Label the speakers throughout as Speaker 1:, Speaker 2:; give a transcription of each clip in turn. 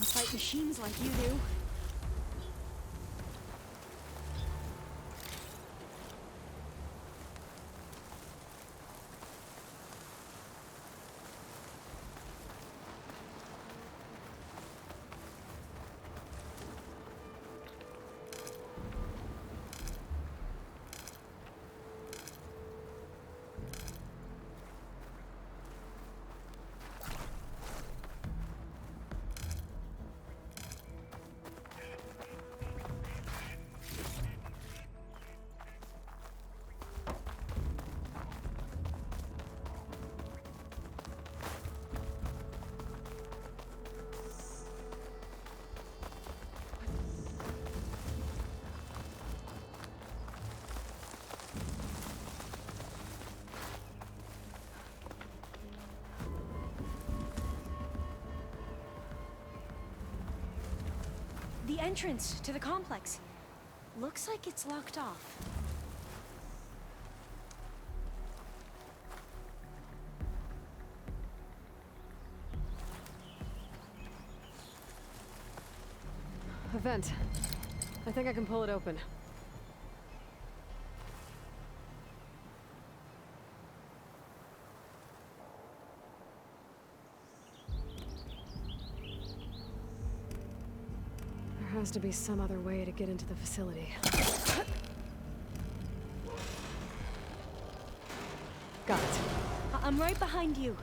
Speaker 1: fight machines like you do. The entrance to the complex. Looks like it's locked off.
Speaker 2: A vent. I think I can pull it open. There has to be some other way to get into the facility. Got it.
Speaker 1: I'm right behind you.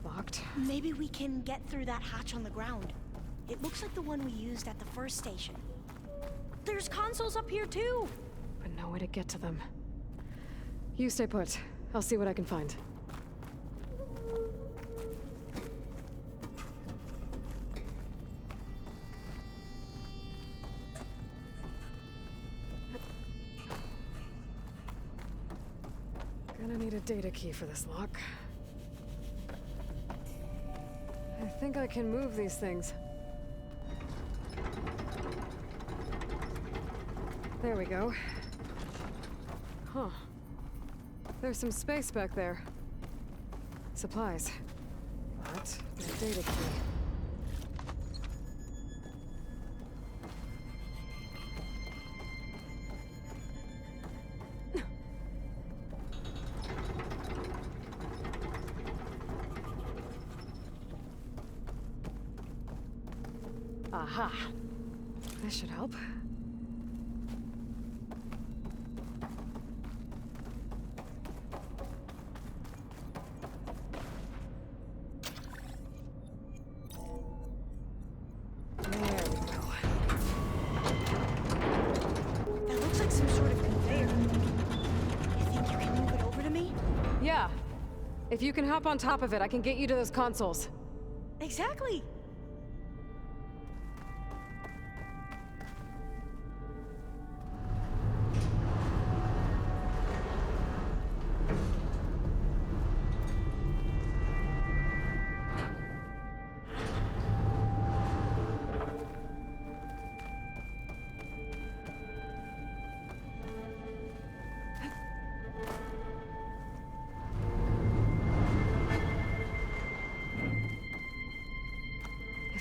Speaker 2: Locked.
Speaker 1: Maybe we can get through that hatch on the ground. It looks like the one we used at the first station. There's consoles up here too!
Speaker 2: But no way to get to them. You stay put. I'll see what I can find. Gonna need a data key for this lock. I think I can move these things. There we go. Huh. There's some space back there. Supplies. But no data key. Aha. This should help.
Speaker 1: That looks like some sort of conveyor. You think you can move it over to me?
Speaker 2: Yeah. If you can hop on top of it, I can get you to those consoles.
Speaker 1: Exactly!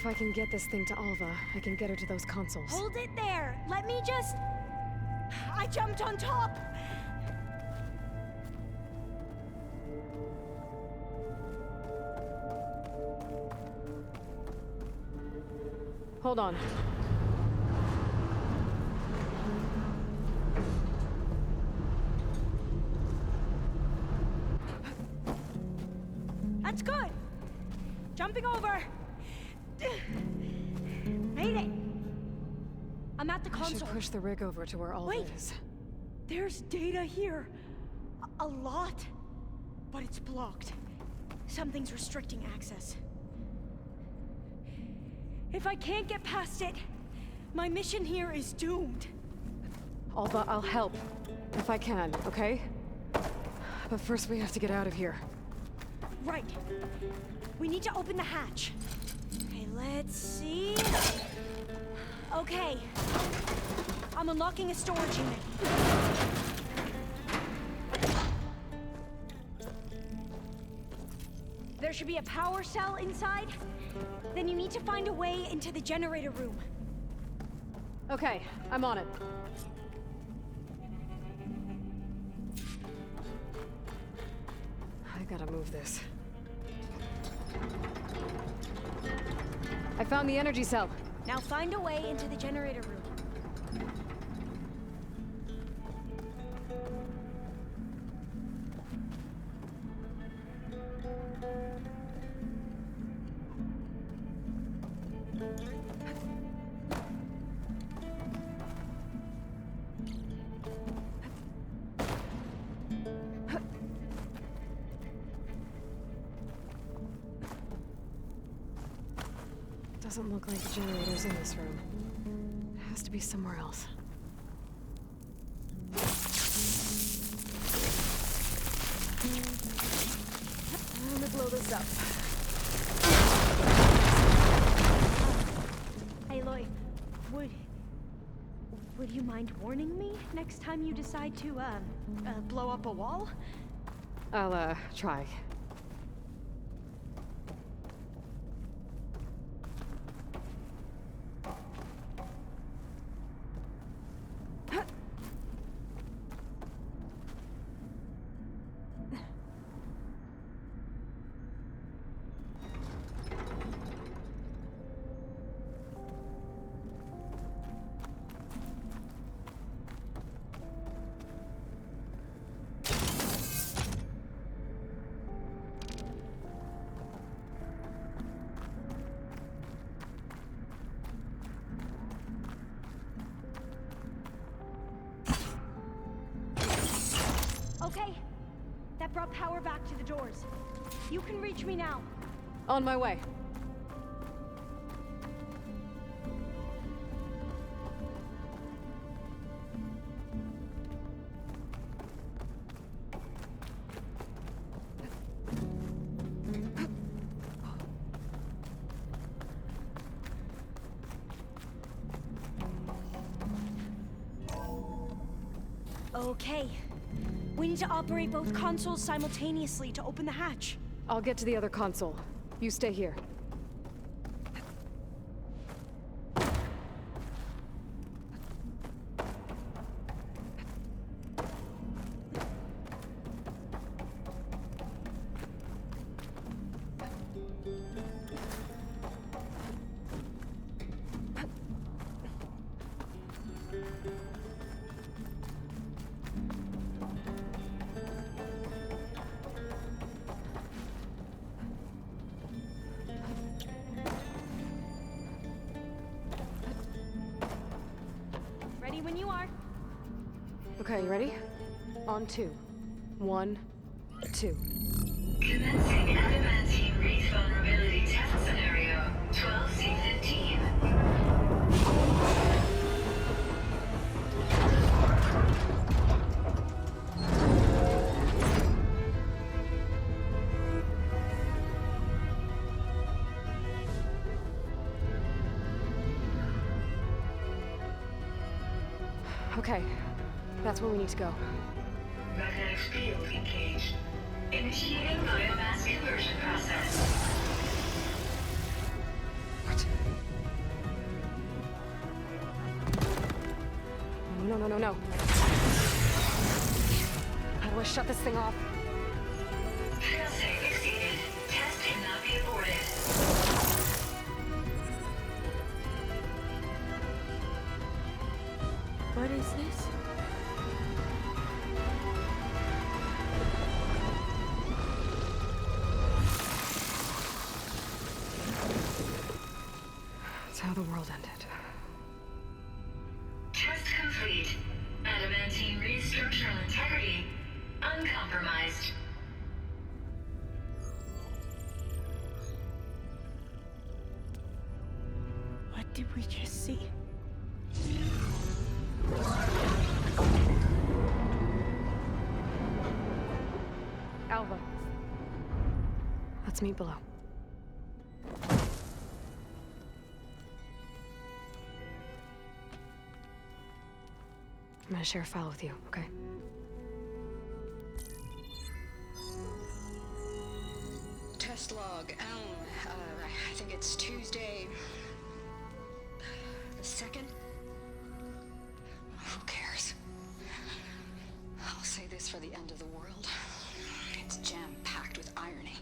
Speaker 2: If I can get this thing to Alva, I can get her to those consoles.
Speaker 1: Hold it there. Let me just... I jumped on top.
Speaker 2: Hold on.
Speaker 1: That's good. Jumping over. Made it. I'm at the
Speaker 2: I should
Speaker 1: console.
Speaker 2: push the rig over to where Alva
Speaker 1: Wait.
Speaker 2: is.
Speaker 1: There's data here. A lot. But it's blocked. Something's restricting access. If I can't get past it, my mission here is doomed.
Speaker 2: Alva, I'll help. If I can, okay? But first we have to get out of here.
Speaker 1: Right. We need to open the hatch. Okay, let's see. Okay. I'm unlocking a storage unit. There should be a power cell inside. Then you need to find a way into the generator room.
Speaker 2: Okay, I'm on it. I gotta move this. I found the energy cell.
Speaker 1: Now find a way into the generator room.
Speaker 2: Doesn't look like the generator's in this room. It has to be somewhere else. Let me blow this up.
Speaker 1: Hey, Aloy, would you mind warning me next time you decide to, blow up a wall?
Speaker 2: I'll, try.
Speaker 1: Okay. That brought power back to the doors. You can reach me now.
Speaker 2: On my way.
Speaker 1: Okay. We need to operate both consoles simultaneously to open the hatch.
Speaker 2: I'll get to the other console. You stay here.
Speaker 1: Ready when you are.
Speaker 2: Okay, you ready? On two. 1, 2.
Speaker 3: Commencing adamantine wreath vulnerability test scenario 12C15.
Speaker 2: Okay, that's where we need to go.
Speaker 3: Magnetic field engaged. Initiating biomass conversion process.
Speaker 2: What? No. How do I shut this thing off?
Speaker 3: Failsafe exceeded. Test cannot be aborted.
Speaker 1: What is this?
Speaker 2: That's how the world ended.
Speaker 3: Test complete. Adamantine reed structural integrity uncompromised.
Speaker 1: What did we just see?
Speaker 2: Alva. Let's meet below. I'm gonna share a file with you, okay?
Speaker 4: Test log, I think it's Tuesday the 2nd? Who cares? I'll say this for the end of the world. It's jam-packed with irony.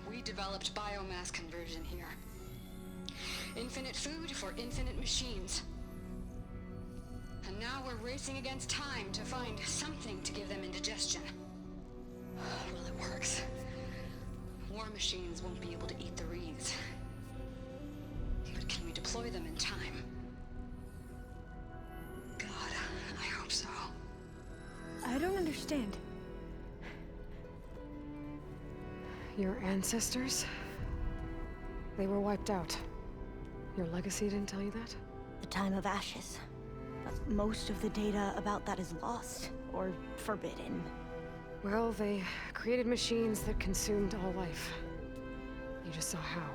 Speaker 4: We developed biomass conversion here. Infinite food for infinite machines. And now we're racing against time to find something to give them indigestion. Well, it works. War machines won't be able to eat the reeds. But can we deploy them in time? God, I hope so.
Speaker 1: I don't understand.
Speaker 2: Your ancestors? They were wiped out. Your legacy didn't tell you that?
Speaker 1: The time of ashes. But most of the data about that is lost or forbidden.
Speaker 2: Well, they created machines that consumed all life. You just saw how.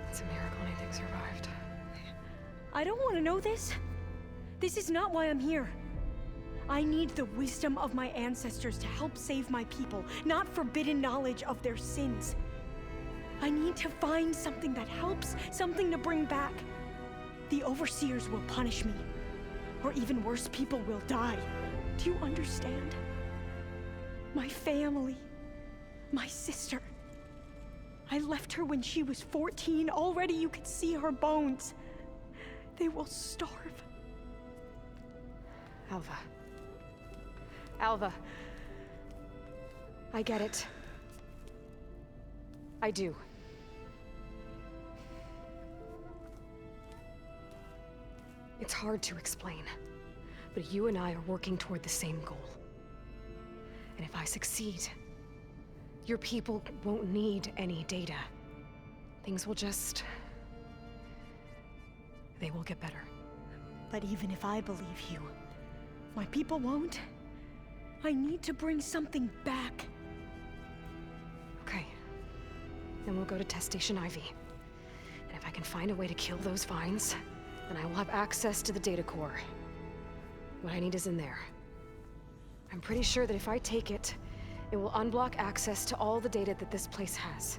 Speaker 2: It's a miracle anything survived.
Speaker 1: I don't want to know this. This is not why I'm here. I need the wisdom of my ancestors to help save my people, not forbidden knowledge of their sins. I need to find something that helps, something to bring back. The overseers will punish me. Or even worse, people will die. Do you understand? My family. My sister. I left her when she was 14. Already you could see her bones. They will starve.
Speaker 2: Alva. Alva. I get it. I do. It's hard to explain, but you and I are working toward the same goal. And if I succeed, your people won't need any data. Things will just... they will get better.
Speaker 1: But even if I believe you, my people won't. I need to bring something back.
Speaker 2: Okay. Then we'll go to Test Station Ivy. And if I can find a way to kill those vines, then I will have access to the data core. What I need is in there. I'm pretty sure that if I take it, it will unblock access to all the data that this place has.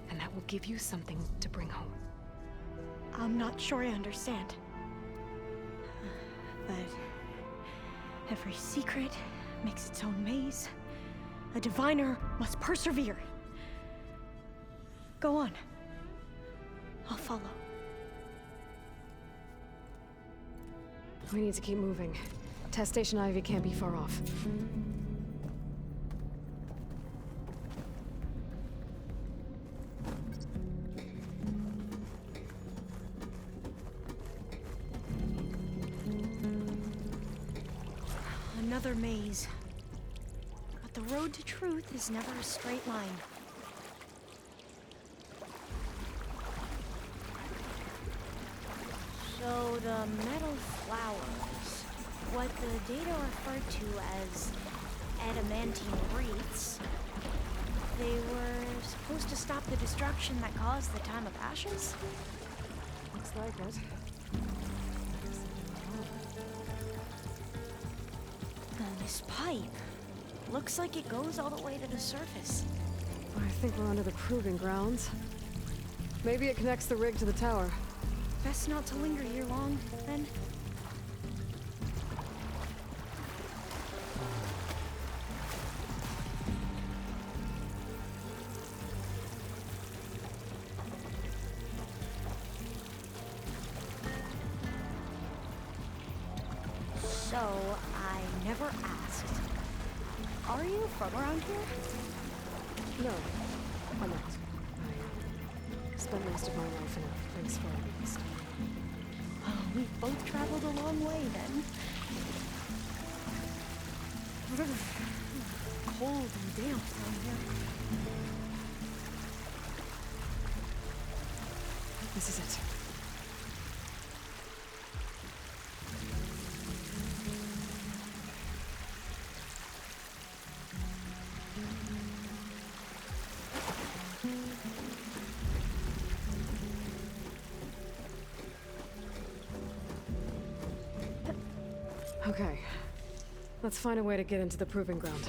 Speaker 2: And that will give you something to bring home.
Speaker 1: I'm not sure I understand. But every secret makes its own maze. A diviner must persevere. Go on. I'll follow.
Speaker 2: We need to keep moving. Test Station Ivy can't be far off.
Speaker 1: Another maze. But the road to truth is never a straight line. So the metal flowers, what the data referred to as adamantine wreaths, they were supposed to stop the destruction that caused the time of ashes?
Speaker 2: Looks like it.
Speaker 1: And this pipe looks like it goes all the way to the surface.
Speaker 2: I think we're under the proving grounds. Maybe it connects the rig to the tower.
Speaker 1: Best not to linger here long, then. So, I never asked. Are you from around here?
Speaker 2: No, I'm not. I spent most of my life in a place far east.
Speaker 1: Oh, we both traveled a long way then. Cold and damp down here.
Speaker 2: This is it. Okay. Let's find a way to get into the proving ground.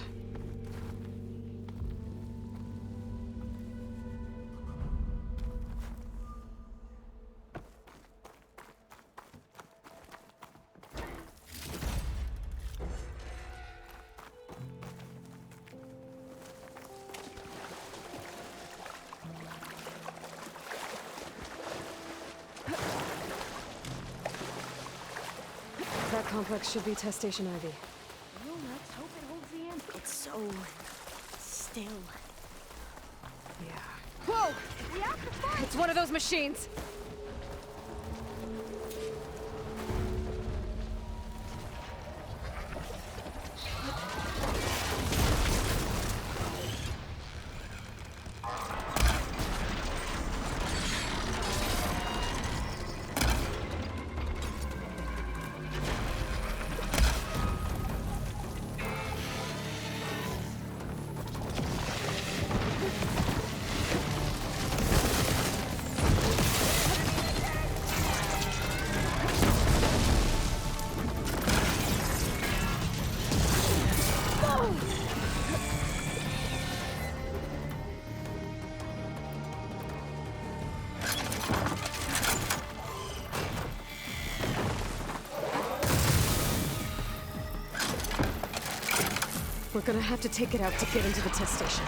Speaker 2: That complex should be test station Ivy.
Speaker 1: Well, let's hope it holds the answer. It's so still.
Speaker 2: Yeah.
Speaker 1: Whoa! We have to fight!
Speaker 2: It's one of those machines! We're gonna have to take it out to get into the test station.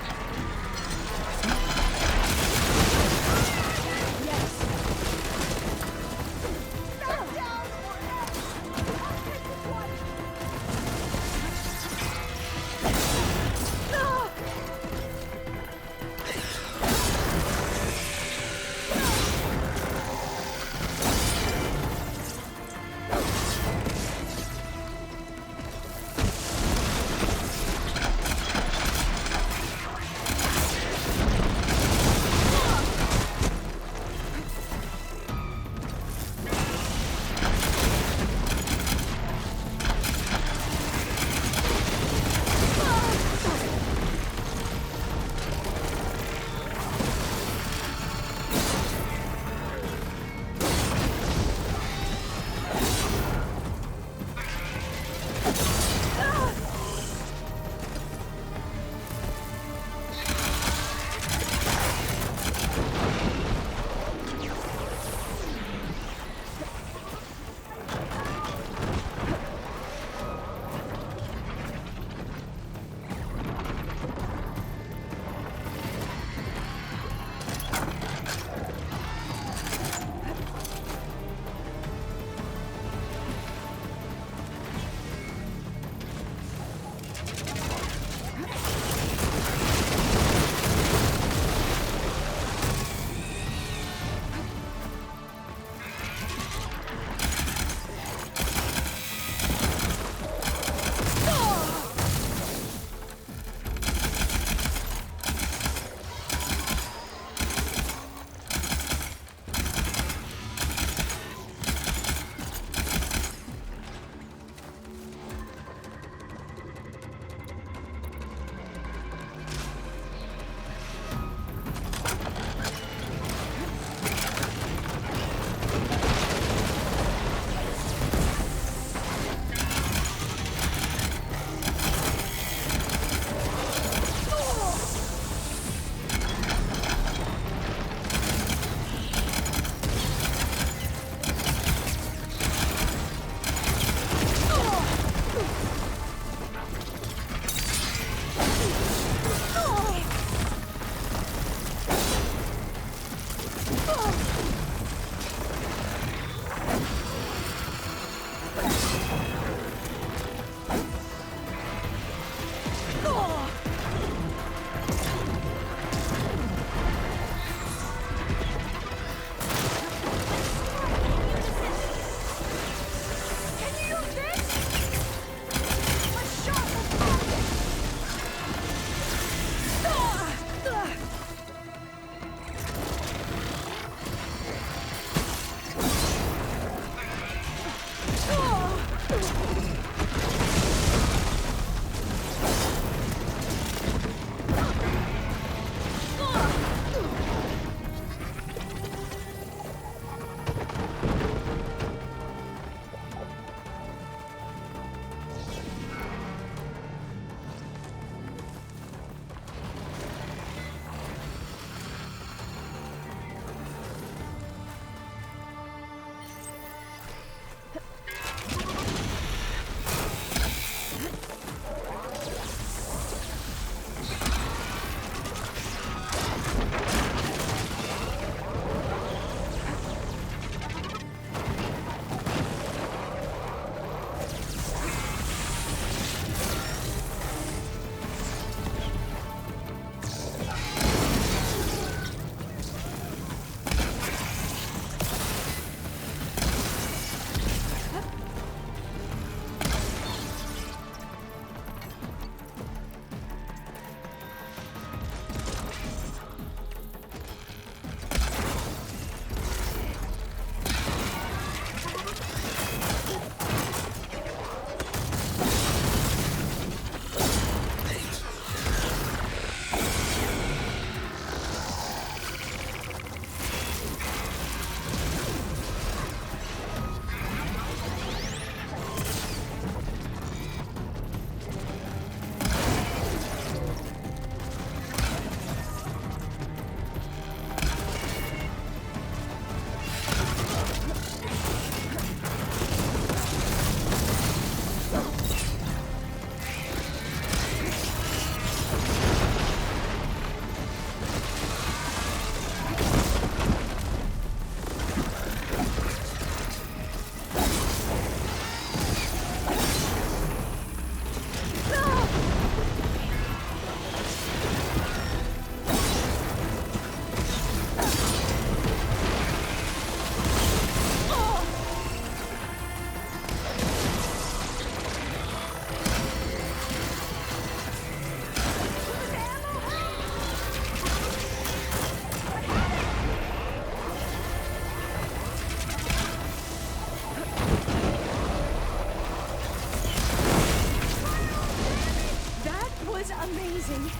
Speaker 1: amazing.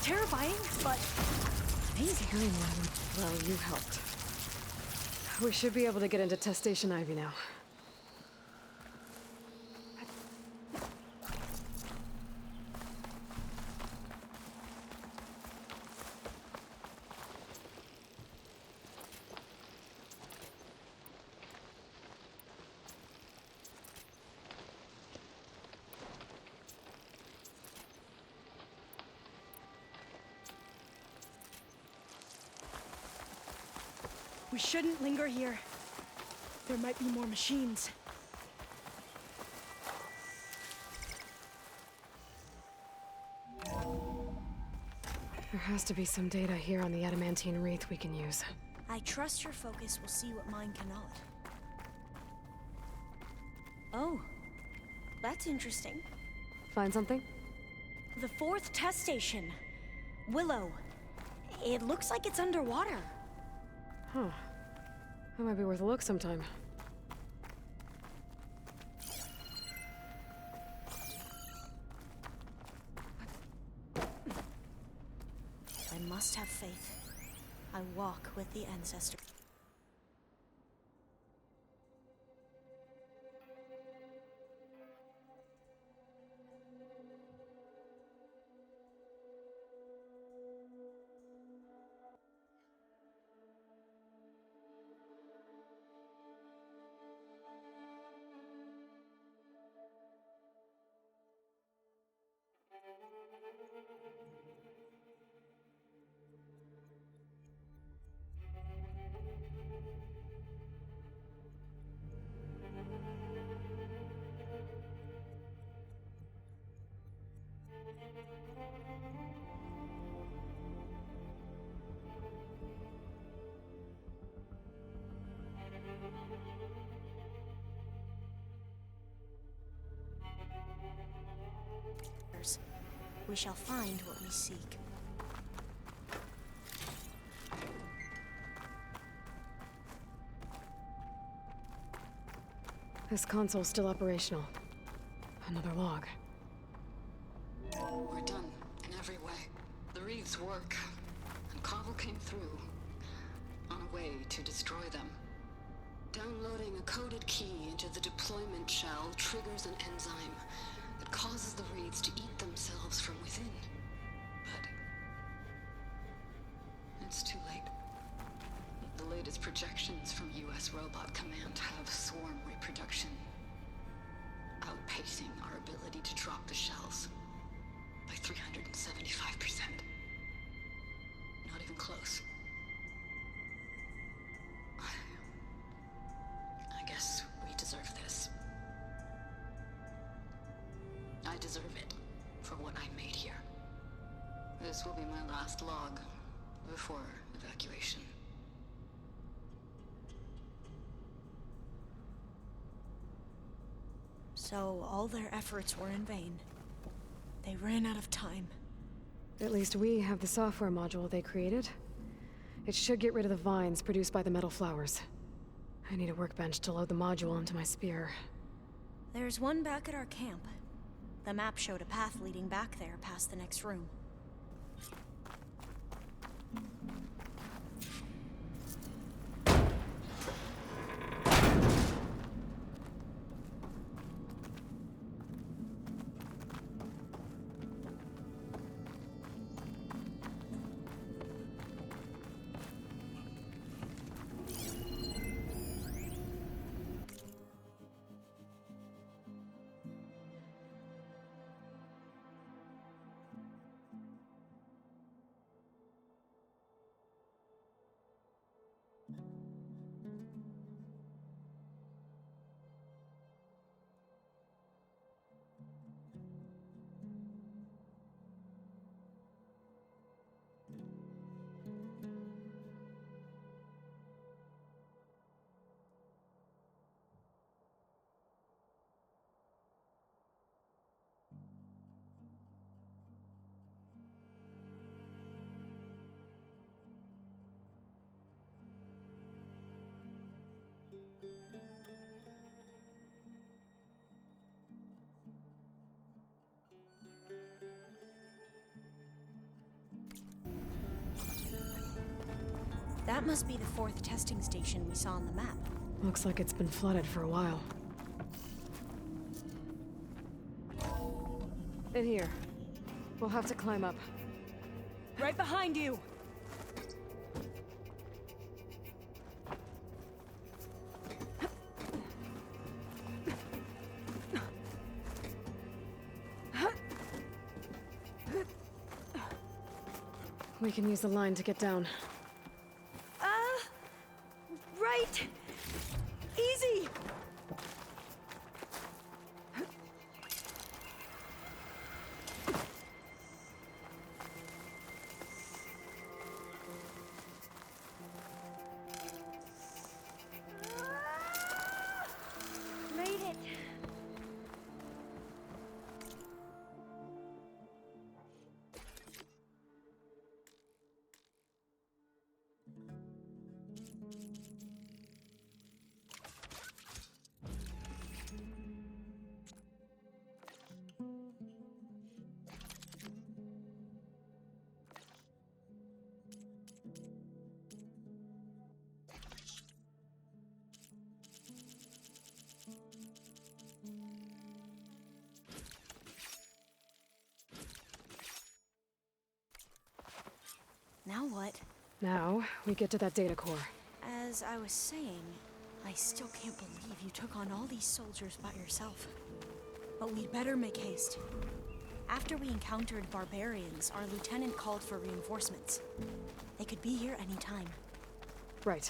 Speaker 1: Terrifying, but amazing.
Speaker 2: Well, you helped. We should be able to get into Test Station Ivy now.
Speaker 1: We shouldn't linger here. There might be more machines.
Speaker 2: There has to be some data here on the adamantine wreath we can use.
Speaker 1: I trust your focus will see what mine cannot. Oh, that's interesting.
Speaker 2: Find something?
Speaker 1: The 4th test station. Willow. It looks like it's underwater.
Speaker 2: Huh. That might be worth a look sometime.
Speaker 1: I must have faith. I walk with the ancestor. We shall find what we seek.
Speaker 2: This console's still operational. Another log.
Speaker 4: We're done, in every way. The wreaths work, and Cobble came through, on a way to destroy them. Downloading a coded key into the deployment shell triggers an enzyme that causes the wreaths to eat themselves from within. But it's too late. The latest projections from US Robot Command have swarm reproduction, outpacing our ability to drop the shells by 375%. Not even close. I guess we deserve this. I deserve it for what I made here. This will be my last log before evacuation.
Speaker 1: So all their efforts were in vain. They ran out of time.
Speaker 2: At least we have the software module they created. It should get rid of the vines produced by the metal flowers. I need a workbench to load the module into my spear.
Speaker 1: There's one back at our camp. The map showed a path leading back there past the next room. That must be the 4th testing station we saw on the map.
Speaker 2: Looks like it's been flooded for a while. In here. We'll have to climb up.
Speaker 1: Right behind you!
Speaker 2: We can use the line to get down.
Speaker 1: Right! Easy! Made it! Now what?
Speaker 2: Now, we get to that data core.
Speaker 1: As I was saying, I still can't believe you took on all these soldiers by yourself. But we'd better make haste. After we encountered barbarians, our lieutenant called for reinforcements. They could be here any time.
Speaker 2: Right.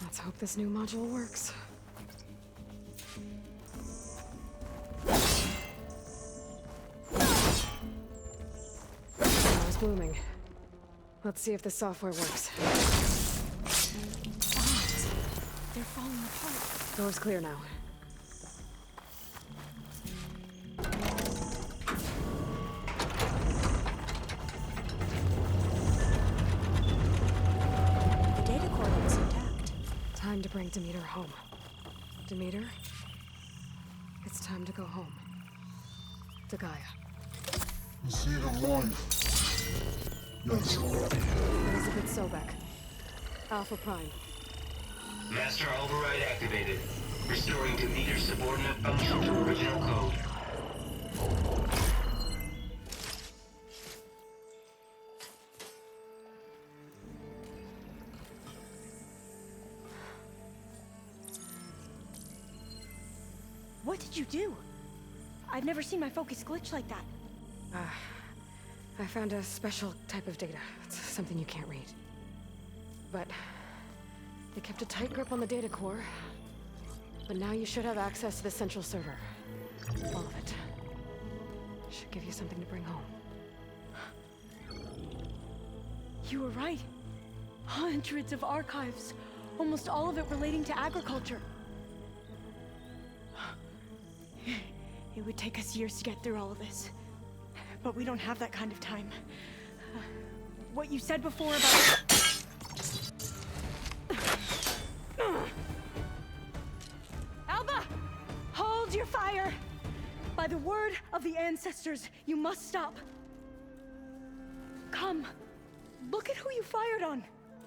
Speaker 2: Let's hope this new module works. Power's blooming. Let's see if the software works.
Speaker 1: Bombs! They're falling apart.
Speaker 2: Door's clear now.
Speaker 1: The data core looks intact.
Speaker 2: Time to bring Demeter home. Demeter, it's time to go home. To Gaia.
Speaker 5: The seed of life. Yes.
Speaker 2: Elizabeth Sobek. Alpha Prime.
Speaker 6: Master override activated. Restoring Demeter's subordinate function to original code.
Speaker 1: What did you do? I've never seen my focus glitch like that.
Speaker 2: I found a special type of data. It's something you can't read. But they kept a tight grip on the data core. But now you should have access to the central server. All of it. Should give you something to bring home.
Speaker 1: You were right. Hundreds of archives. Almost all of it relating to agriculture. It would take us years to get through all of this. But we don't have that kind of time. What you said before about... Alba! Hold your fire! By the word of the ancestors, you must stop. Come. Look at who you fired on.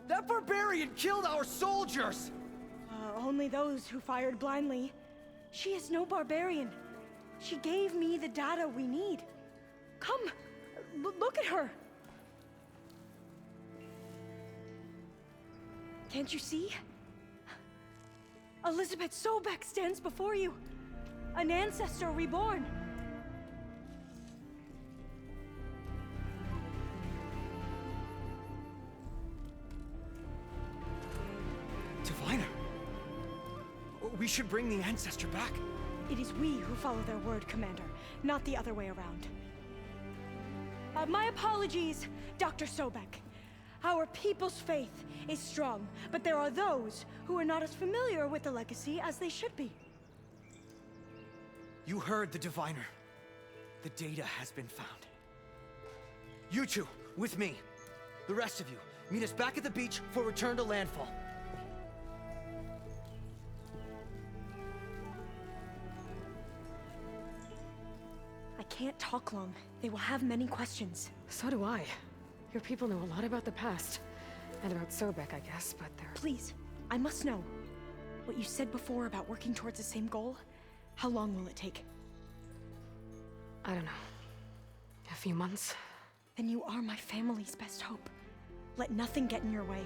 Speaker 7: That barbarian killed our soldiers!
Speaker 1: Only those who fired blindly. She is no barbarian. She gave me the data we need. Come, look at her. Can't you see? Elizabeth Sobek stands before you. An ancestor reborn.
Speaker 7: Diviner! We should bring the ancestor back.
Speaker 1: It is we who follow their word, Commander, not the other way around. My apologies, Dr. Sobek. Our people's faith is strong, but there are those who are not as familiar with the legacy as they should be.
Speaker 7: You heard the diviner. The data has been found. You two, with me. The rest of you, meet us back at the beach for return to landfall.
Speaker 1: I can't talk long. They will have many questions.
Speaker 2: So do I. Your people know a lot about the past. And about Sobek, I guess, but they're...
Speaker 1: Please, I must know. What you said before about working towards the same goal, how long will it take?
Speaker 2: I don't know. A few months?
Speaker 1: Then you are my family's best hope. Let nothing get in your way.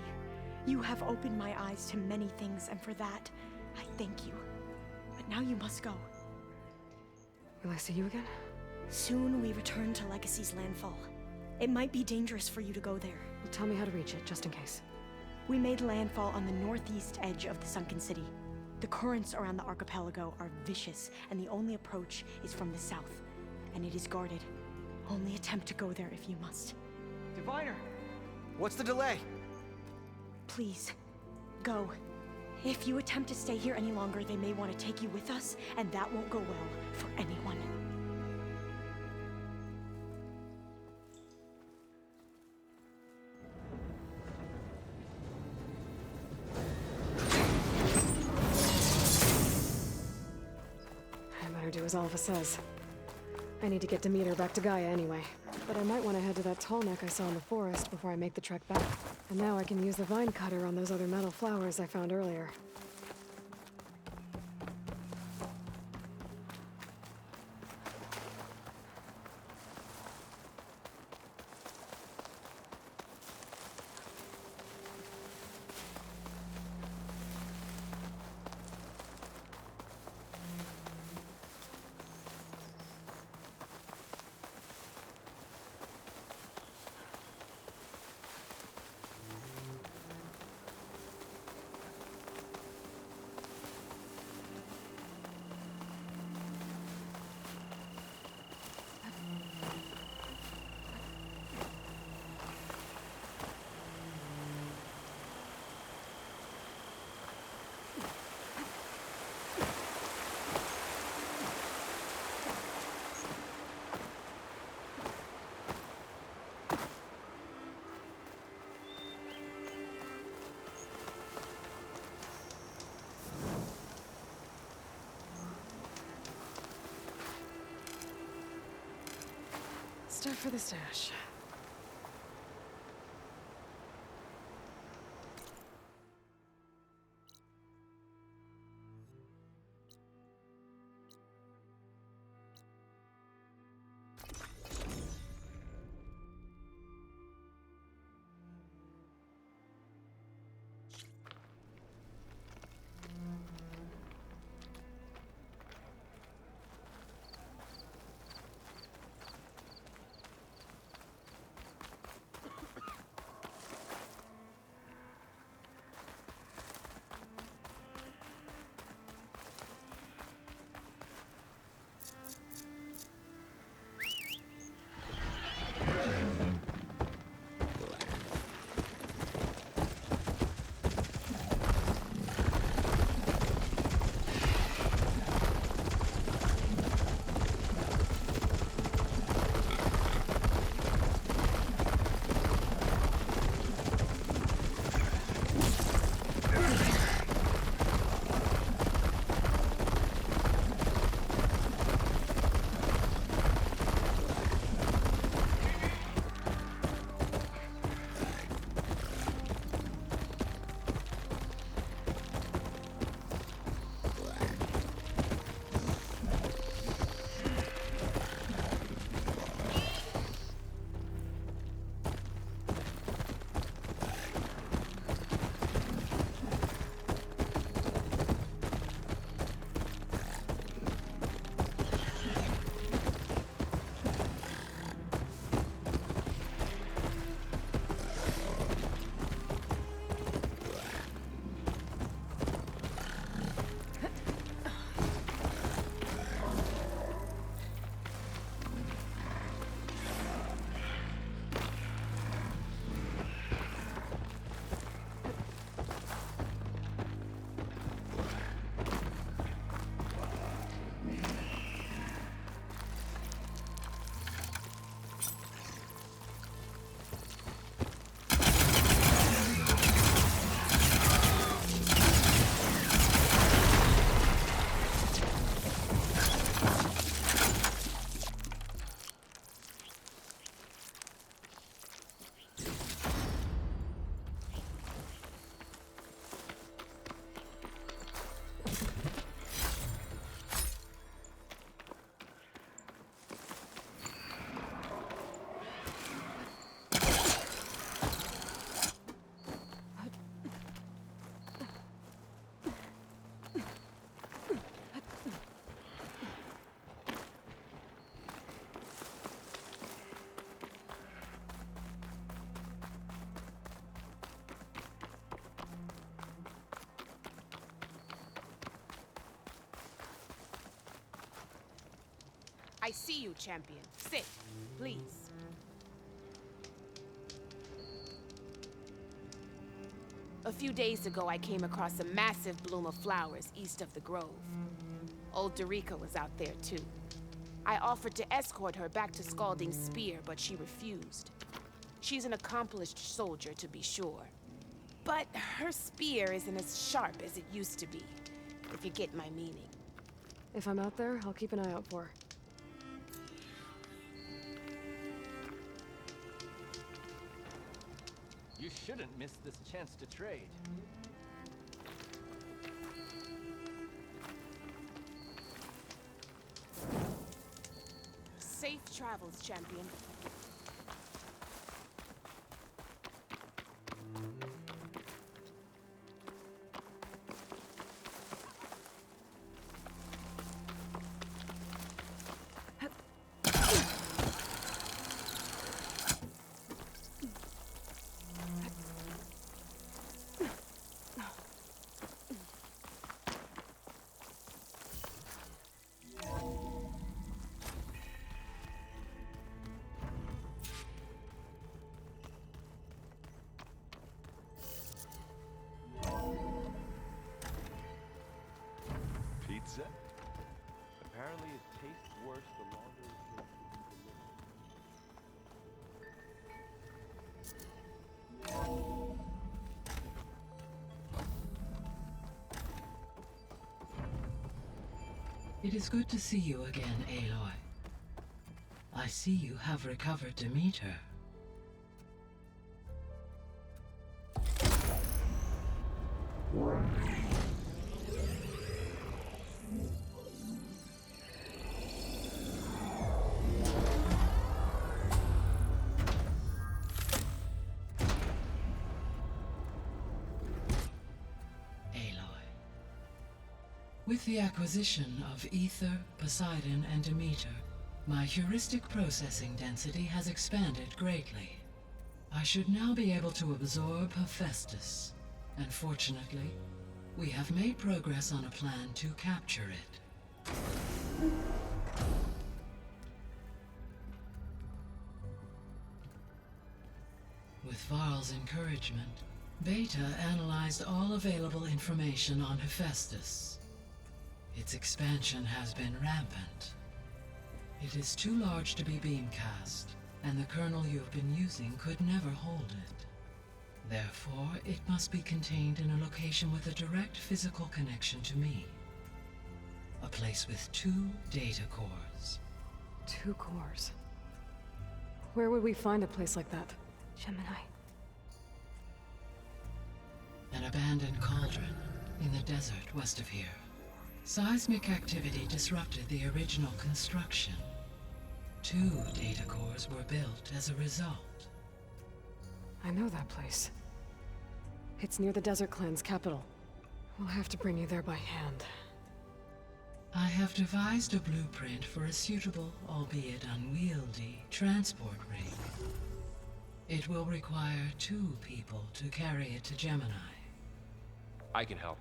Speaker 1: You have opened my eyes to many things, and for that, I thank you. But now you must go.
Speaker 2: Will I see you again?
Speaker 1: Soon we return to Legacy's landfall. It might be dangerous for you to go there.
Speaker 2: Well, tell me how to reach it, just in case.
Speaker 1: We made landfall on the northeast edge of the sunken city. The currents around the archipelago are vicious, and the only approach is from the south. And it is guarded. Only attempt to go there if you must.
Speaker 7: Diviner! What's the delay?
Speaker 1: Please, go. If you attempt to stay here any longer, they may want to take you with us, and that won't go well for anyone.
Speaker 2: I better do as Alpha says. I need to get Demeter back to Gaia anyway. But I might want to head to that tall neck I saw in the forest before I make the trek back. And now I can use the vine cutter on those other metal flowers I found earlier. Stuff for the stash.
Speaker 8: see you, champion. Sit, please. A few days ago, I came across a massive bloom of flowers east of the grove. Old Dorica was out there, too. I offered to escort her back to Scalding's Spear, but she refused. She's an accomplished soldier, to be sure. But her spear isn't as sharp as it used to be, if you get my meaning.
Speaker 2: If I'm out there, I'll keep an eye out for her.
Speaker 9: You shouldn't miss this chance to trade.
Speaker 8: Safe travels, champion.
Speaker 9: Pizza? Apparently it tastes worse the longer it takes to be delivered.
Speaker 10: It is good to see you again, Aloy. I see you have recovered Demeter. With the acquisition of Ether, Poseidon, and Demeter, my heuristic processing density has expanded greatly. I should now be able to absorb Hephaestus, and fortunately, we have made progress on a plan to capture it. With Varl's encouragement, Beta analyzed all available information on Hephaestus. Its expansion has been rampant. It is too large to be beamcast, and the kernel you have been using could never hold it. Therefore, it must be contained in a location with a direct physical connection to me. A place with 2 data cores.
Speaker 2: 2 cores? Where would we find a place like that? Gemini.
Speaker 10: An abandoned cauldron in the desert west of here. Seismic activity disrupted the original construction. 2 data cores were built as a result.
Speaker 2: I know that place. It's near the Desert Clan's capital. We'll have to bring you there by hand.
Speaker 10: I have devised a blueprint for a suitable, albeit unwieldy, transport rig. It will require 2 people to carry it to Gemini.
Speaker 9: I can help.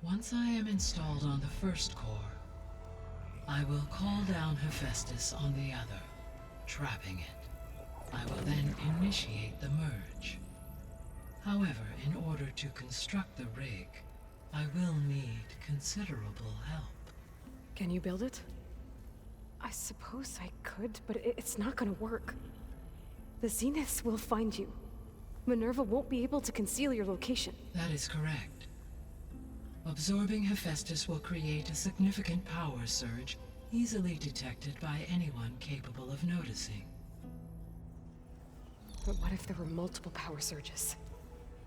Speaker 10: Once I am installed on the first core, I will call down Hephaestus on the other, trapping it. I will then initiate the merge. However, in order to construct the rig, I will need considerable help.
Speaker 2: Can you build it? I suppose I could, but it's not gonna work. The Zeniths will find you. Minerva won't be able to conceal your location.
Speaker 10: That is correct. Absorbing Hephaestus will create a significant power surge, easily detected by anyone capable of noticing.
Speaker 2: But what if there were multiple power surges?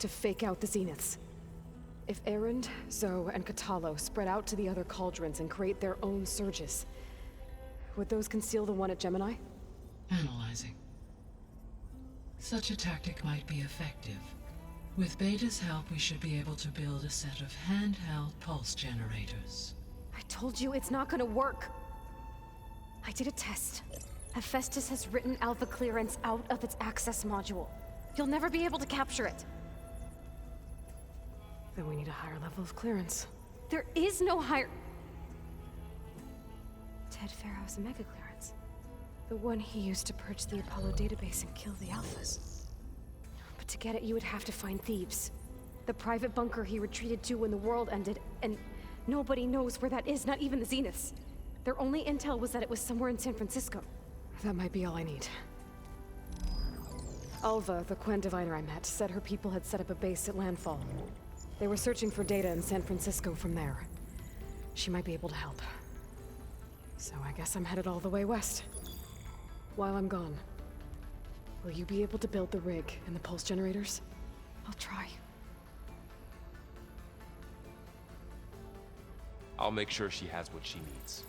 Speaker 2: To fake out the Zeniths? If Erend, Zoe, and Katalo spread out to the other cauldrons and create their own surges, would those conceal the one at Gemini?
Speaker 10: Analyzing. Such a tactic might be effective. With Beta's help, we should be able to build a set of handheld pulse generators.
Speaker 2: I told you it's not gonna work! I did a test. Hephaestus has written Alpha clearance out of its access module. You'll never be able to capture it. Then we need a higher level of clearance. There is no higher... said Pharaoh's a mega clearance. The one he used to purge the Apollo database and kill the Alphas. But to get it, you would have to find Thebes. The private bunker he retreated to when the world ended, and nobody knows where that is, not even the Zeniths. Their only intel was that it was somewhere in San Francisco. That might be all I need. Alva, the Quen diviner I met, said her people had set up a base at Landfall. They were searching for data in San Francisco from there. She might be able to help. So I guess I'm headed all the way west. While I'm gone, will you be able to build the rig and the pulse generators? I'll try.
Speaker 9: I'll make sure she has what she needs.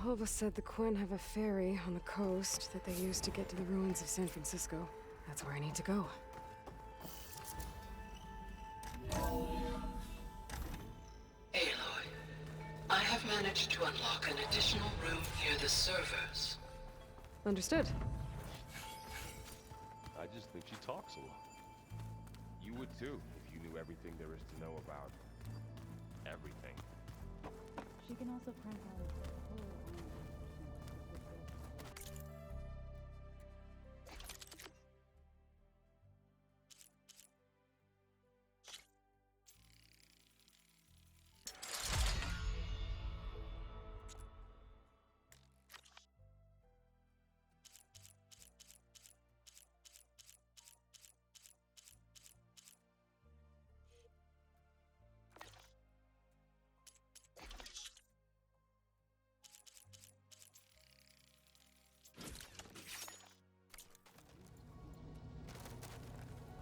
Speaker 2: Alva said the Quen have a ferry on the coast that they use to get to the ruins of San Francisco. That's where I need to go.
Speaker 10: Aloy, I have managed to unlock an additional room near the servers.
Speaker 2: Understood.
Speaker 9: I just think she talks a lot. You would too, if you knew everything there is to know about everything.
Speaker 11: She can also crank out a whole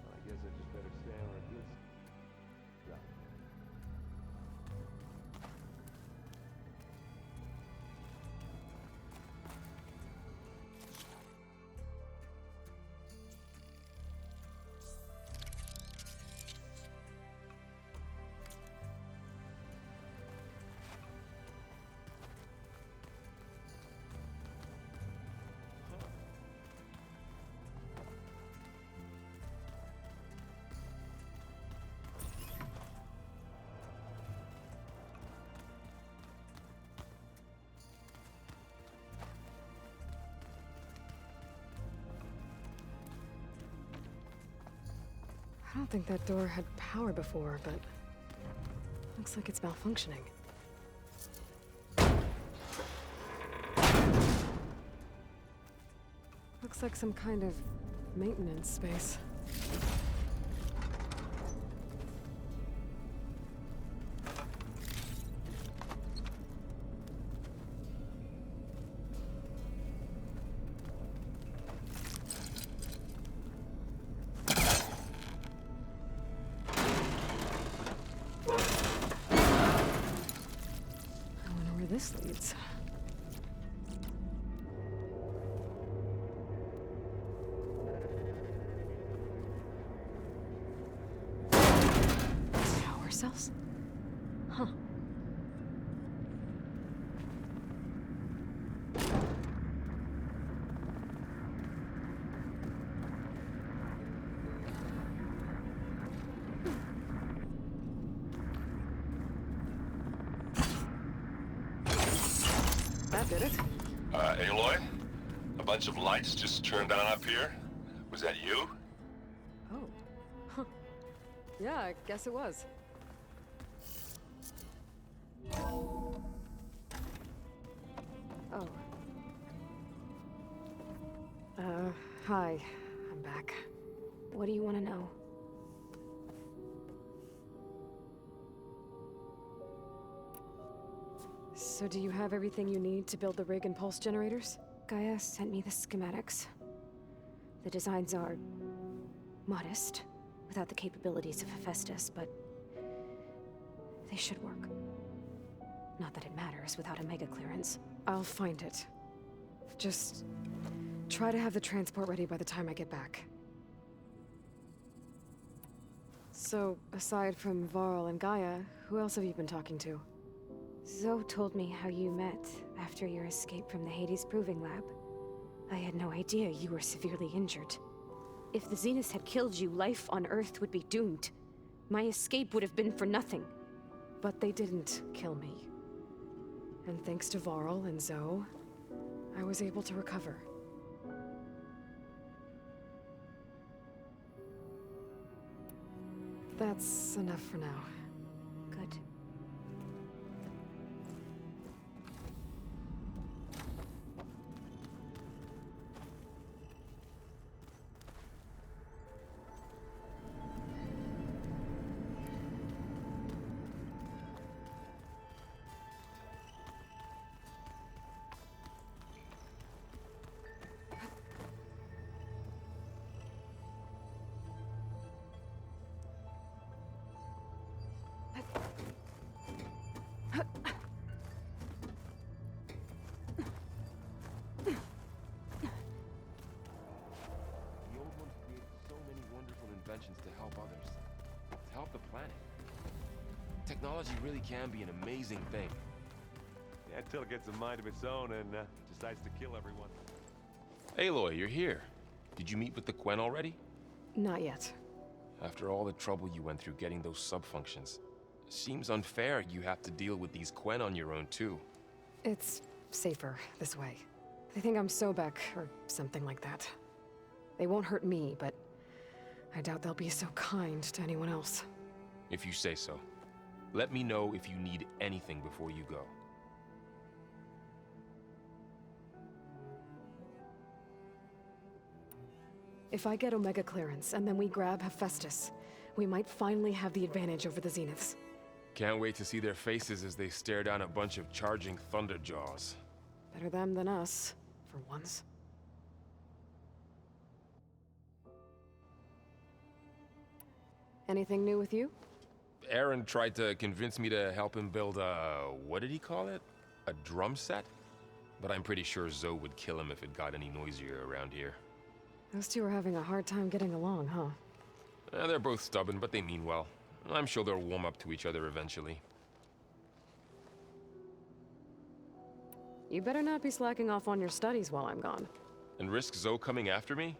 Speaker 9: I guess I just better stay on our good side.
Speaker 2: I don't think that door had power before, but looks like it's malfunctioning. Looks like some kind of maintenance space. This leads. Power cells? Huh. That did it.
Speaker 12: Aloy? A bunch of lights just turned on up here? Was that you?
Speaker 2: Oh. Huh. Yeah, I guess it was. Oh. Hi. I'm back. What do you want to know? So do you have everything you need to build the rig and pulse generators? Gaia sent me the schematics. The designs are modest, without the capabilities of Hephaestus, but they should work. Not that it matters without a mega clearance. I'll find it. Just try to have the transport ready by the time I get back. So, aside from Varl and Gaia, who else have you been talking to? Zoe told me how you met after your escape from the Hades Proving Lab. I had no idea you were severely injured. If the Zeniths had killed you, life on Earth would be doomed. My escape would have been for nothing. But they didn't kill me. And thanks to Varl and Zoe, I was able to recover. That's enough for now.
Speaker 1: Good.
Speaker 9: The old ones created so many wonderful inventions to help others, to help the planet. Technology really can be an amazing thing. Yeah, until it gets a mind of its own and decides to kill everyone. Aloy, you're here. Did you meet with the Quen already?
Speaker 2: Not yet.
Speaker 9: After all the trouble you went through getting those sub-functions, seems unfair you have to deal with these Quen on your own too.
Speaker 2: It's safer this way. They think I'm Sobek, or something like that. They won't hurt me, but I doubt they'll be so kind to anyone else.
Speaker 9: If you say so. Let me know if you need anything before you go.
Speaker 2: If I get Omega clearance, and then we grab Hephaestus, we might finally have the advantage over the Zeniths.
Speaker 9: Can't wait to see their faces as they stare down a bunch of charging Thunderjaws.
Speaker 2: Better them than us, for once. Anything new with you?
Speaker 9: Aaron tried to convince me to help him build a... what did he call it? A drum set? But I'm pretty sure Zoe would kill him if it got any noisier around here.
Speaker 2: Those two are having a hard time getting along, huh?
Speaker 9: They're both stubborn, but they mean well. I'm sure they'll warm up to each other eventually.
Speaker 2: You better not be slacking off on your studies while I'm gone.
Speaker 9: And risk Zoe coming after me?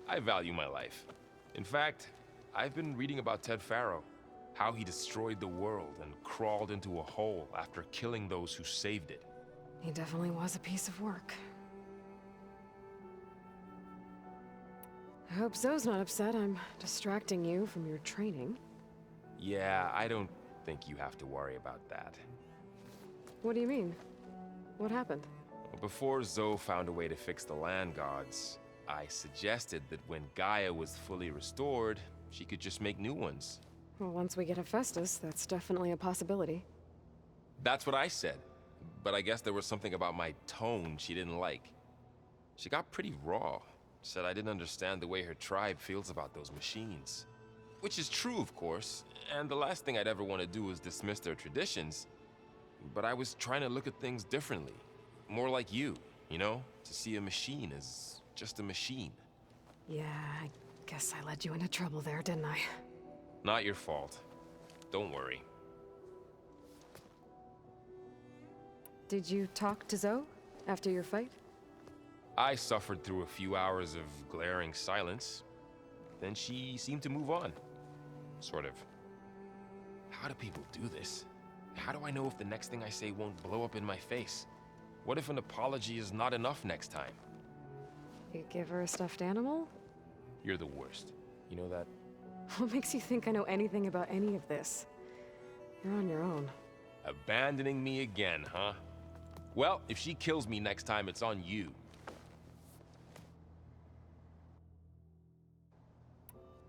Speaker 9: I value my life. In fact, I've been reading about Ted Faro. How he destroyed the world and crawled into a hole after killing those who saved it.
Speaker 2: He definitely was a piece of work. I hope Zoe's not upset I'm distracting you from your training.
Speaker 9: Yeah, I don't think you have to worry about that.
Speaker 2: What do you mean? What happened?
Speaker 9: Before Zoe found a way to fix the land gods, I suggested that when Gaia was fully restored, she could just make new ones.
Speaker 2: Well, once we get Hephaestus, that's definitely a possibility.
Speaker 9: That's what I said. But I guess there was something about my tone she didn't like. She got pretty raw. Said I didn't understand the way her tribe feels about those machines. Which is true, of course, and the last thing I'd ever want to do is dismiss their traditions. But I was trying to look at things differently. More like you know? To see a machine as just a machine.
Speaker 2: Yeah, I guess I led you into trouble there, didn't I?
Speaker 9: Not your fault. Don't worry.
Speaker 2: Did you talk to Zoe after your fight?
Speaker 9: I suffered through a few hours of glaring silence. Then she seemed to move on. Sort of. How do people do this? How do I know if the next thing I say won't blow up in my face? What if an apology is not enough next time?
Speaker 2: You give her a stuffed animal?
Speaker 9: You're the worst. You know that?
Speaker 2: What makes you think I know anything about any of this? You're on your own.
Speaker 9: Abandoning me again, huh? Well, if she kills me next time, it's on you.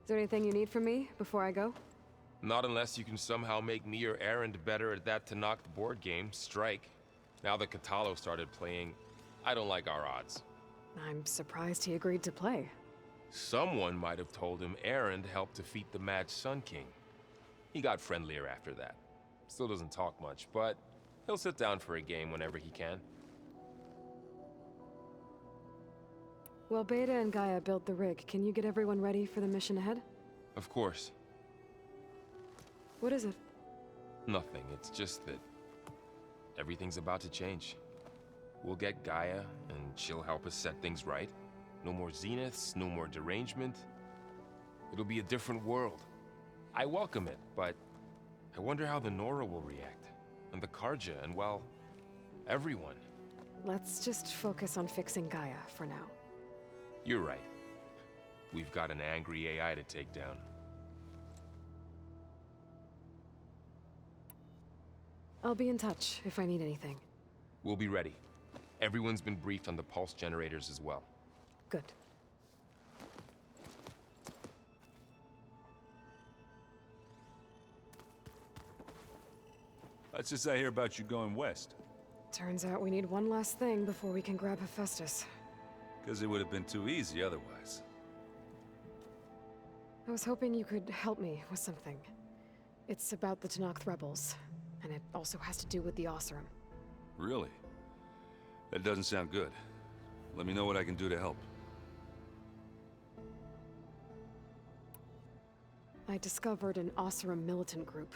Speaker 2: Is there anything you need from me before I go?
Speaker 9: Not unless you can somehow make me or Erend better at that Tanacht board game, Strike. Now that Catalo started playing, I don't like our odds.
Speaker 2: I'm surprised he agreed to play.
Speaker 9: Someone might have told him Erend helped defeat the Mad Sun King. He got friendlier after that. Still doesn't talk much, but he'll sit down for a game whenever he can.
Speaker 2: While Beta and Gaia build the rig, can you get everyone ready for the mission ahead?
Speaker 9: Of course.
Speaker 2: What is it?
Speaker 9: Nothing. It's just that everything's about to change. We'll get Gaia, and she'll help us set things right. No more zeniths, no more derangement. It'll be a different world. I welcome it, but I wonder how the Nora will react. And the Karja, and well, everyone.
Speaker 2: Let's just focus on fixing Gaia for now.
Speaker 9: You're right. We've got an angry AI to take down.
Speaker 2: I'll be in touch if I need anything.
Speaker 9: We'll be ready. Everyone's been briefed on the pulse generators as well.
Speaker 2: Good.
Speaker 13: What's this I hear about you going west?
Speaker 2: Turns out we need one last thing before we can grab Hephaestus.
Speaker 13: Because it would have been too easy otherwise.
Speaker 2: I was hoping you could help me with something. It's about the Tenakth rebels, and it also has to do with the Oseram.
Speaker 13: Really? That doesn't sound good. Let me know what I can do to help.
Speaker 2: I discovered an Oseram militant group.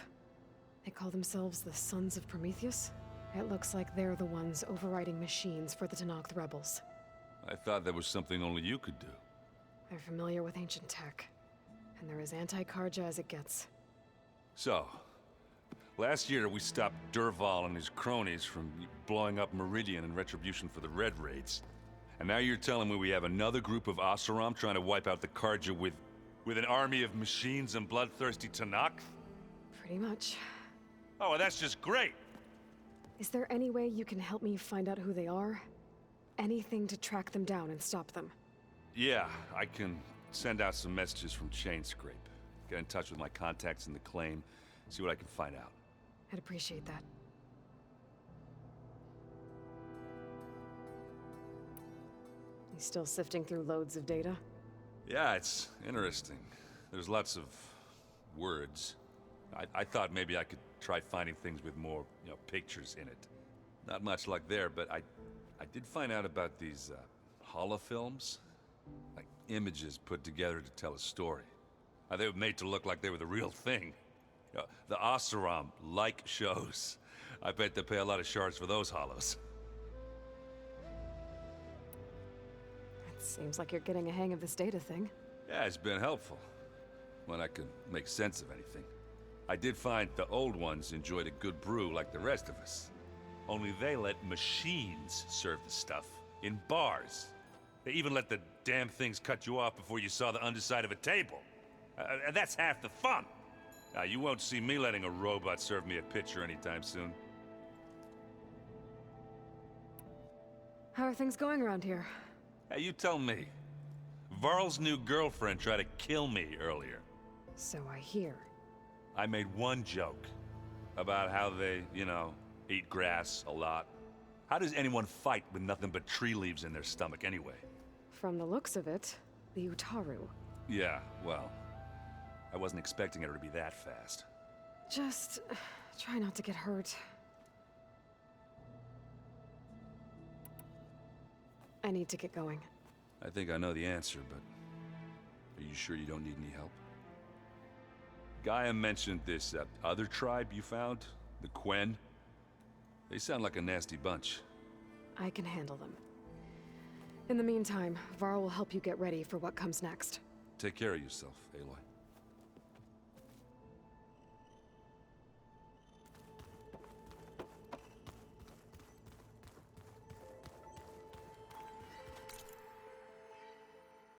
Speaker 2: They call themselves the Sons of Prometheus. It looks like they're the ones overriding machines for the Tenakth rebels.
Speaker 13: I thought that was something only you could do.
Speaker 2: They're familiar with ancient tech, and they're as anti-Karja as it gets.
Speaker 13: So, last year we stopped Durval and his cronies from blowing up Meridian in retribution for the Red Raids. And now you're telling me we have another group of Oseram trying to wipe out the Karja with an army of machines and bloodthirsty Tenakth?
Speaker 2: Pretty much.
Speaker 13: Oh, well, that's just great!
Speaker 2: Is there any way you can help me find out who they are? Anything to track them down and stop them?
Speaker 13: Yeah, I can send out some messages from Chainscrape. Get in touch with my contacts in the claim, see what I can find out.
Speaker 2: I'd appreciate that. You still sifting through loads of data?
Speaker 13: Yeah, it's interesting. There's lots of words. I thought maybe I could try finding things with more, pictures in it. Not much luck there, but I did find out about these holofilms. Like images put together to tell a story. They were made to look like they were the real thing. The Oseram like shows. I bet they pay a lot of shards for those hollows.
Speaker 2: It seems like you're getting a hang of this data thing.
Speaker 13: Yeah, it's been helpful. When I could make sense of anything. I did find the old ones enjoyed a good brew like the rest of us. Only they let machines serve the stuff in bars. They even let the damn things cut you off before you saw the underside of a table. And that's half the fun. Now, you won't see me letting a robot serve me a pitcher anytime soon.
Speaker 2: How are things going around here?
Speaker 13: Hey, you tell me. Varl's new girlfriend tried to kill me earlier.
Speaker 2: So I hear.
Speaker 13: I made one joke about how they, eat grass a lot. How does anyone fight with nothing but tree leaves in their stomach anyway?
Speaker 2: From the looks of it, the Utaru.
Speaker 13: Yeah, well, I wasn't expecting her to be that fast.
Speaker 2: Just try not to get hurt. I need to get going.
Speaker 13: I think I know the answer, but are you sure you don't need any help? Gaia mentioned this other tribe you found, the Quen. They sound like a nasty bunch.
Speaker 2: I can handle them. In the meantime, Varl will help you get ready for what comes next.
Speaker 13: Take care of yourself, Aloy.